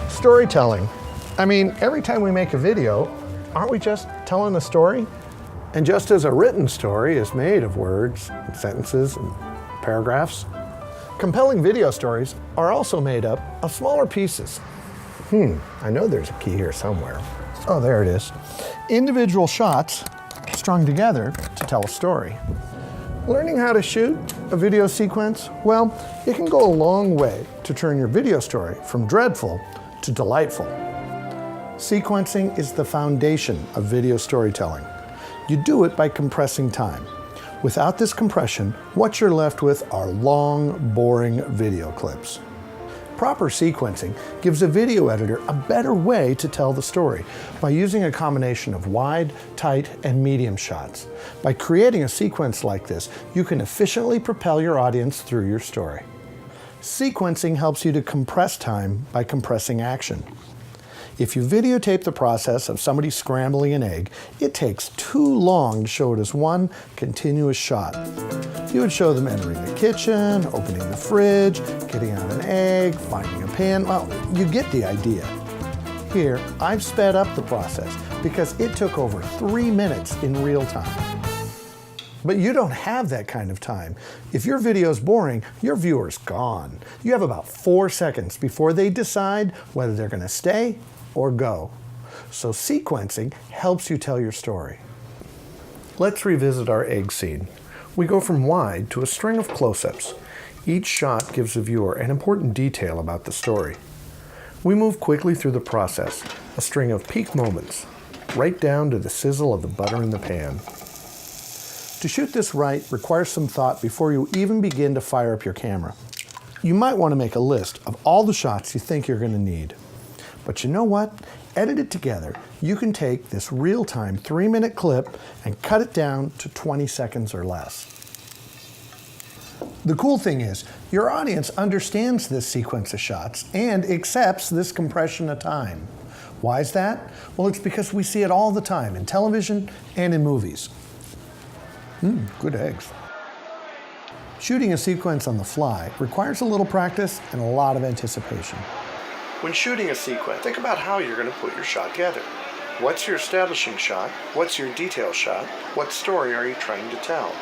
Storytelling. I mean, every time we make a video, aren't we just telling a story? And just as a written story is made of words, and sentences, and paragraphs, compelling video stories are also made up of smaller pieces. I know there's a key here somewhere. Oh, there it is. Individual shots strung together to tell a story. Learning how to shoot a video sequence, well, it can go a long way to turn your video story from dreadful to delightful. Sequencing is the foundation of video storytelling. You do it by compressing time. Without this compression, what you're left with are long, boring video clips. Proper sequencing gives a video editor a better way to tell the story by using a combination of wide, tight, and medium shots. By creating a sequence like this, you can efficiently propel your audience through your story. Sequencing helps you to compress time by compressing action. If you videotape the process of somebody scrambling an egg, it takes too long to show it as one continuous shot. You would show them entering the kitchen, opening the fridge, getting out an egg, finding a pan. Well, you get the idea. Here, I've sped up the process because it took over 3 minutes in real time. But you don't have that kind of time. If your video's boring, your viewer's gone. You have about 4 seconds before they decide whether they're going to stay or go. So sequencing helps you tell your story. Let's revisit our egg scene. We go from wide to a string of close-ups. Each shot gives the viewer an important detail about the story. We move quickly through the process, a string of peak moments, right down to the sizzle of the butter in the pan. To shoot this right requires some thought before you even begin to fire up your camera. You might want to make a list of all the shots you think you're going to need. But you know what? Edited together, you can take this real-time 3-minute clip and cut it down to 20 seconds or less. The cool thing is, your audience understands this sequence of shots and accepts this compression of time. Why is that? Well, it's because we see it all the time in television and in movies. Good eggs. Shooting a sequence on the fly requires a little practice and a lot of anticipation. When shooting a sequence, think about how you're going to put your shot together. What's your establishing shot? What's your detail shot? What story are you trying to tell?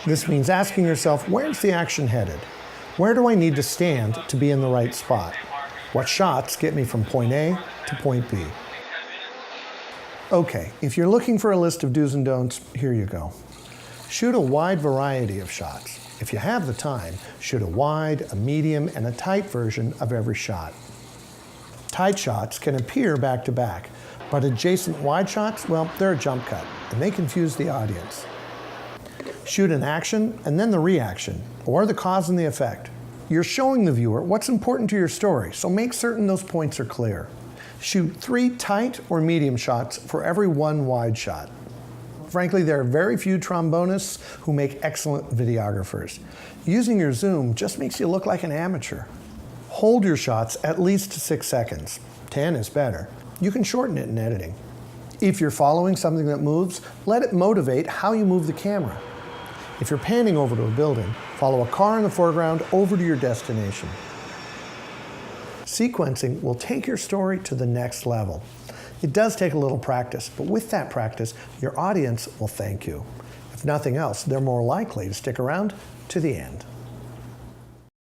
This means asking yourself, where's the action headed? Where do I need to stand to be in the right spot? What shots get me from point A to point B? Okay, if you're looking for a list of do's and don'ts, here you go. Shoot a wide variety of shots. If you have the time, shoot a wide, a medium, and a tight version of every shot. Tight shots can appear back to back, but adjacent wide shots, well, they're a jump cut, and they confuse the audience. Shoot an action and then the reaction, or the cause and the effect. You're showing the viewer what's important to your story, so make certain those points are clear. Shoot 3 tight or medium shots for every 1 wide shot. Frankly, there are very few trombonists who make excellent videographers. Using your zoom just makes you look like an amateur. Hold your shots at least 6 seconds. 10 is better. You can shorten it in editing. If you're following something that moves, let it motivate how you move the camera. If you're panning over to a building, follow a car in the foreground over to your destination. Sequencing will take your story to the next level. It does take a little practice, but with that practice, your audience will thank you. If nothing else, they're more likely to stick around to the end.